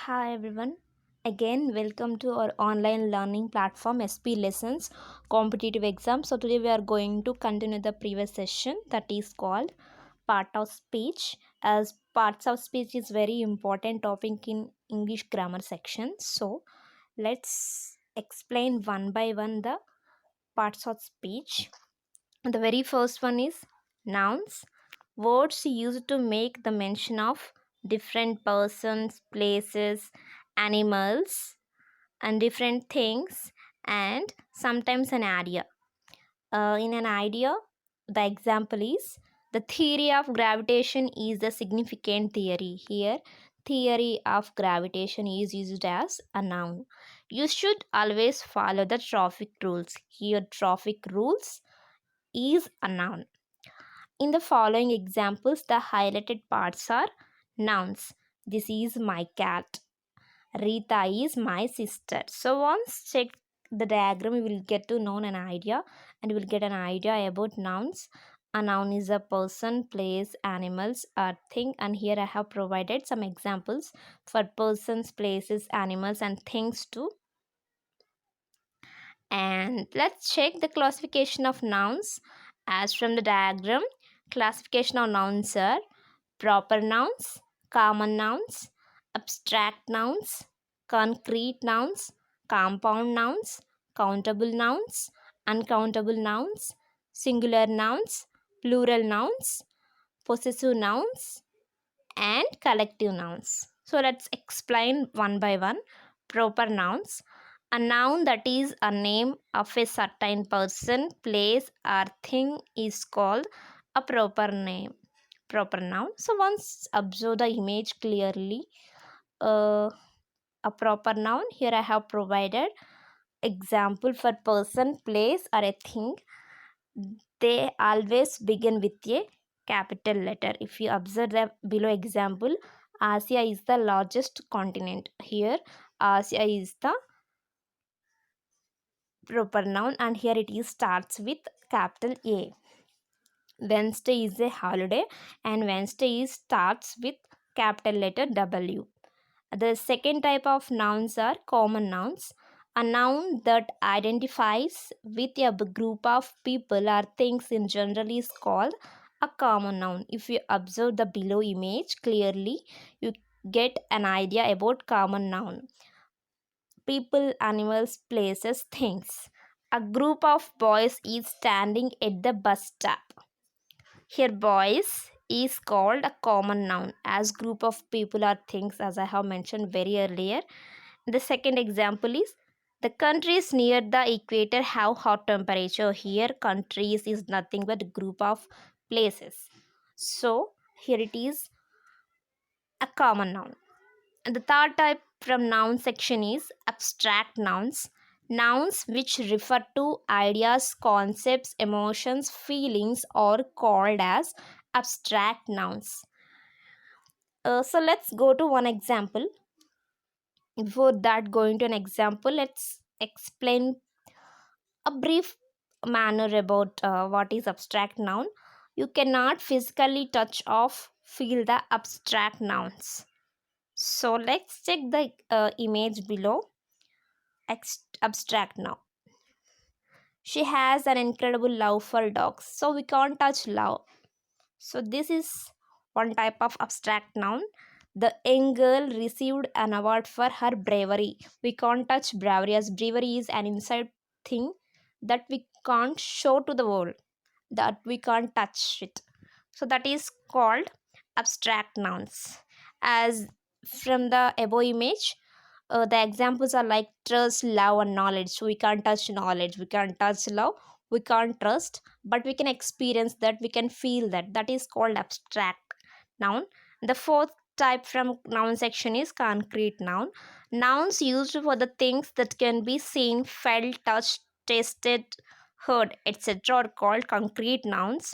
Hi everyone. Again, welcome to our online learning platform SP Lessons Competitive Exam. So today we are going to continue the previous session that is called part of speech. As parts of speech is very important topic in English grammar section. So let's explain one by one the parts of speech. The very first one is nouns, words used to make the mention of different persons, places, animals, and different things, and sometimes an idea. In an idea, the example is the theory of gravitation is the significant theory. Here, theory of gravitation is used as a noun. You should always follow the traffic rules. Here, traffic rules is a noun. In the following examples, the highlighted parts are nouns. This is my cat. Rita is my sister. So once check the diagram, you will get to know an idea and you will get an idea about nouns. A noun is a person, place, animals, or thing. And here I have provided some examples for persons, places, animals, and things too. And let's check the classification of nouns. As from the diagram, classification of nouns are proper nouns, common nouns, abstract nouns, concrete nouns, compound nouns, countable nouns, uncountable nouns, singular nouns, plural nouns, possessive nouns, and collective nouns. So let's explain one by one. Proper nouns. A noun that is a name of a certain person, place, or thing is called a proper name. Proper noun. So once observe the image clearly, a proper noun. Here I have provided example for person, place, or a thing. They always begin with a capital letter. If you observe the below example, Asia is the largest continent. Here Asia is the proper noun and here it is starts with capital A. Wednesday is a holiday and Wednesday is starts with capital letter W. The second type of nouns are common nouns. A noun that identifies with a group of people or things in general is called a common noun. If you observe the below image clearly, you get an idea about common noun. People, animals, places, things. A group of boys is standing at the bus stop. Here boys is called a common noun as group of people or things as I have mentioned very earlier. The second example is the countries near the equator have hot temperature. Here countries is nothing but group of places. So here it is a common noun. And the third type from noun section is abstract nouns. Nouns which refer to ideas, concepts, emotions, feelings are called as abstract nouns. So let's go to one example. Before that, going to an example, let's explain a brief manner about what is abstract noun. You cannot physically touch or feel the abstract nouns. So let's check the image below. Abstract noun. She has an incredible love for dogs. So we can't touch love. So this is one type of abstract noun. The young girl received an award for her bravery. We can't touch bravery as bravery is an inside thing that we can't show to the world, that we can't touch it. So that is called abstract nouns. As from the above image, the examples are like trust, love, and knowledge. So we can't touch knowledge, we can't touch love, we can't trust, but we can experience that, we can feel that. That is called abstract noun. The fourth type from noun section is concrete noun. Nouns used for the things that can be seen, felt, touched, tasted, heard, etc. are called concrete nouns.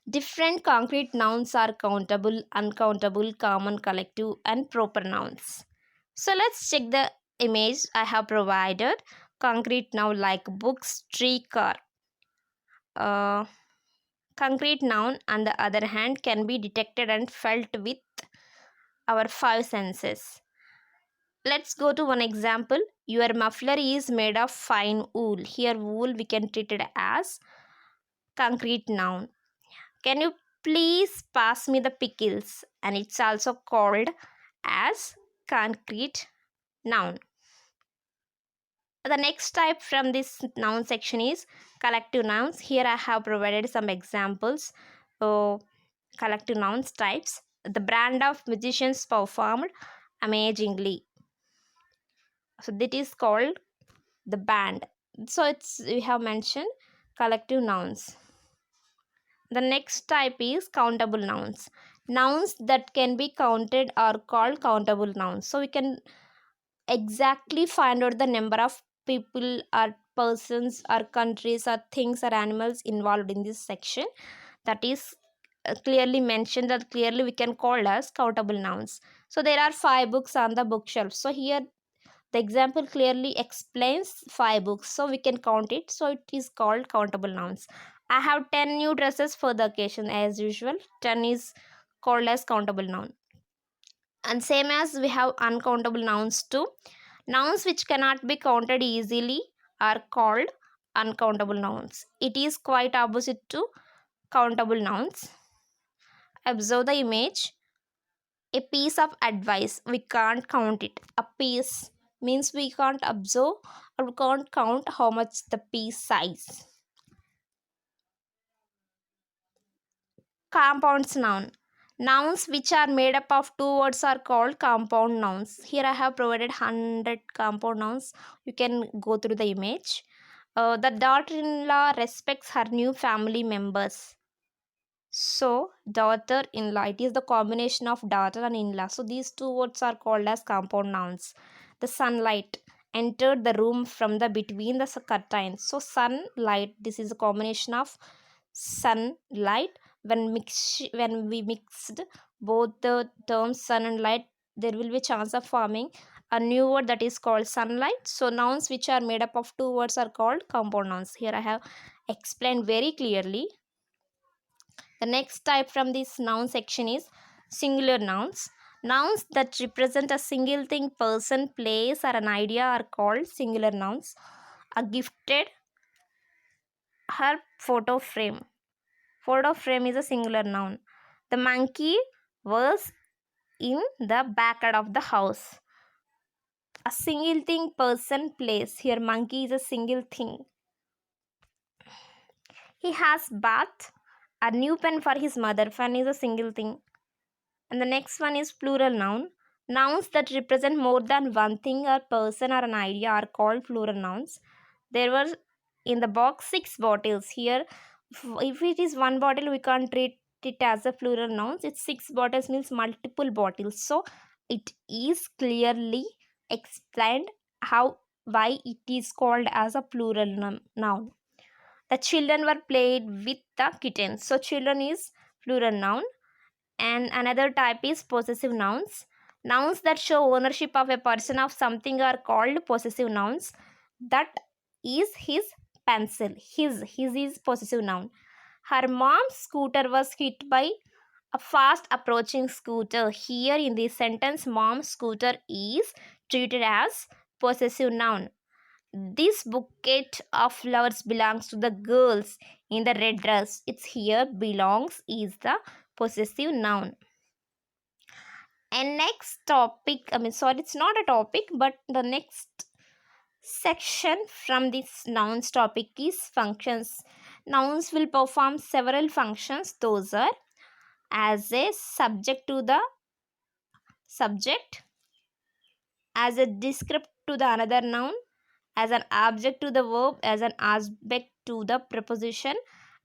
Different concrete nouns are countable, uncountable, common, collective, and proper nouns. So let's check the image I have provided. Concrete noun like books, tree, car. Uh, Concrete noun, on the other hand, can be detected and felt with our five senses. Let's go to one example. Your muffler is made of fine wool. Here wool we can treat it as concrete noun. Can you please pass me the pickles? And it's also called as concrete noun. The next type from this noun section is collective nouns. Here I have provided some examples of collective nouns types. The brand of musicians performed amazingly. So that is called the band. So it's we have mentioned collective nouns. The next type is countable nouns. Nouns that can be counted are called countable nouns. So we can exactly find out the number of people or persons or countries or things or animals involved in this section. That is clearly mentioned, that clearly we can call as countable nouns. So there are 5 books on the bookshelf. So here the example clearly explains 5 books, so we can count it. So it is called countable nouns. I have 10 new dresses for the occasion. As usual, 10 is called as countable noun. And same as we have uncountable nouns too. Nouns which cannot be counted easily are called uncountable nouns. It is quite opposite to countable nouns. Observe the image. A piece of advice, we can't count it. A piece means we can't observe or we can't count how much the piece size. Compounds noun. Nouns which are made up of 2 words are called compound nouns. Here I have provided 100 compound nouns. You can go through the image. The daughter-in-law respects her new family members. So, daughter in law, it is the combination of daughter and in law. So, these 2 words are called as compound nouns. The sunlight entered the room from the between the curtains. So, sunlight, this is a combination of sunlight. When we mixed both the terms sun and light, there will be a chance of forming a new word that is called sunlight. So, nouns which are made up of 2 words are called compound nouns. Here I have explained very clearly. The next type from this noun section is singular nouns. Nouns that represent a single thing, person, place, or an idea are called singular nouns. A gifted her photo frame. Photo frame is a singular noun. The monkey was in the backyard of the house. A single thing, person, place. Here monkey is a single thing. He has bought a new pen for his mother. Pen is a single thing. And the next one is plural noun. Nouns that represent more than one thing or person or an idea are called plural nouns. There were in the box 6 bottles. Here, if it is one bottle, we can't treat it as a plural nouns. It's 6 bottles means multiple bottles. So it is clearly explained how why it is called as a plural noun. The children were played with the kittens. So children is plural noun. And another type is possessive nouns. Nouns that show ownership of a person of something are called possessive nouns. That is his pencil. His is possessive noun. Her mom's scooter was hit by a fast approaching scooter. Here in this sentence, mom's scooter is treated as possessive noun. This bouquet of flowers belongs to the girls in the red dress. It's here belongs is the possessive noun. And next topic, it's not a topic, but the next section from this nouns topic is functions. Nouns will perform several functions. Those are as a subject to the subject, as a descriptor to the another noun, as an object to the verb, as an aspect to the preposition,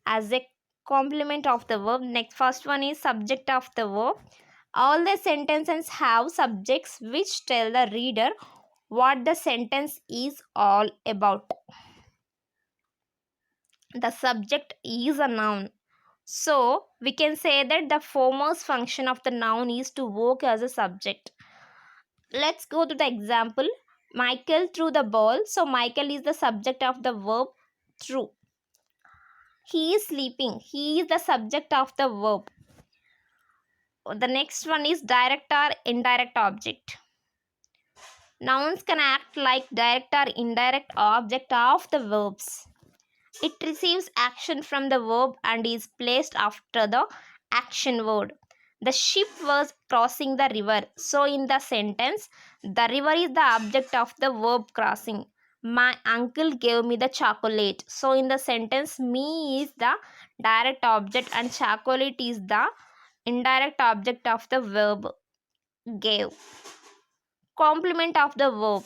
as a complement of the verb. Next, first one is subject of the verb. All the sentences have subjects which tell the reader what the sentence is all about. The subject is a noun. So, we can say that the foremost function of the noun is to work as a subject. Let's go to the example. Michael threw the ball. So, Michael is the subject of the verb threw. He is sleeping. He is the subject of the verb. The next one is direct or indirect object. Nouns can act like direct or indirect object of the verbs. It receives action from the verb and is placed after the action word. The ship was crossing the river. So, in the sentence, the river is the object of the verb crossing. My uncle gave me the chocolate. So, in the sentence, me is the direct object and chocolate is the indirect object of the verb gave. Complement of the verb.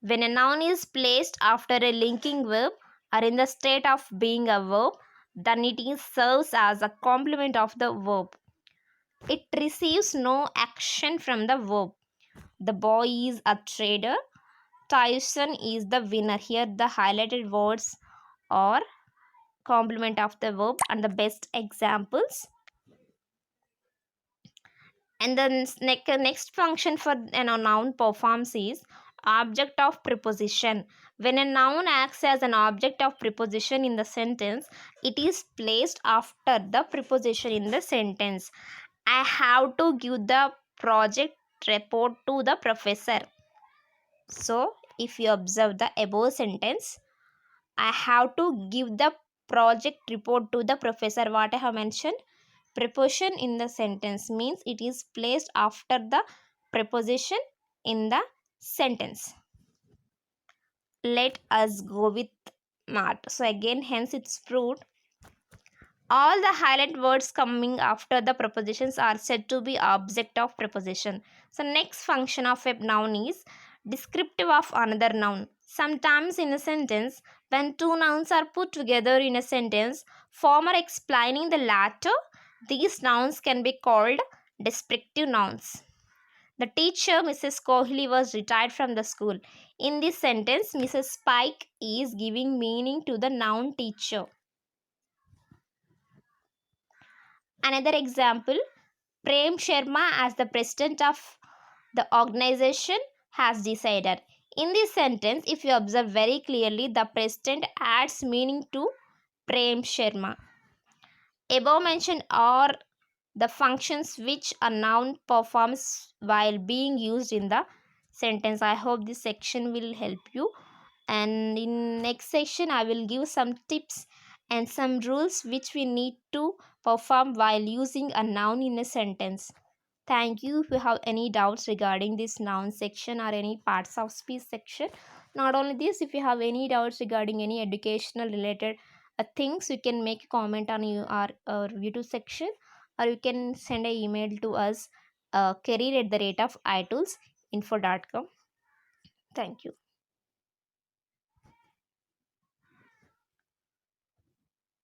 When a noun is placed after a linking verb or in the state of being a verb, then it serves as a complement of the verb. It receives no action from the verb. The boy is a trader. Tyson is the winner. Here the highlighted words are complement of the verb and the best examples. And the next function for a noun performs is object of preposition. When a noun acts as an object of preposition in the sentence, it is placed after the preposition in the sentence. I have to give the project report to the professor. So, if you observe the above sentence, I have to give the project report to the professor. What I have mentioned? Preposition in the sentence means it is placed after the preposition in the sentence. Let us go with Mart. So again, hence it's proved all the highlight words coming after the prepositions are said to be object of preposition. So next function of a noun is descriptive of another noun. Sometimes in a sentence, when two nouns are put together in a sentence, former explaining the latter, these nouns can be called descriptive nouns. The teacher, Mrs. Kohli, was retired from the school. In this sentence, Mrs. Spike is giving meaning to the noun teacher. Another example, Prem Sharma, as the president of the organization, has decided. In this sentence, if you observe very clearly, the president adds meaning to Prem Sharma. Above mentioned are the functions which a noun performs while being used in the sentence. I hope this section will help you, and in next section I will give some tips and some rules which we need to perform while using a noun in a sentence. Thank you. If you have any doubts regarding this noun section or any parts of speech section, not only this, if you have any doubts regarding any educational related things, you can make a comment on our YouTube section, or you can send an email to us career@itulesinfo.com. Thank you.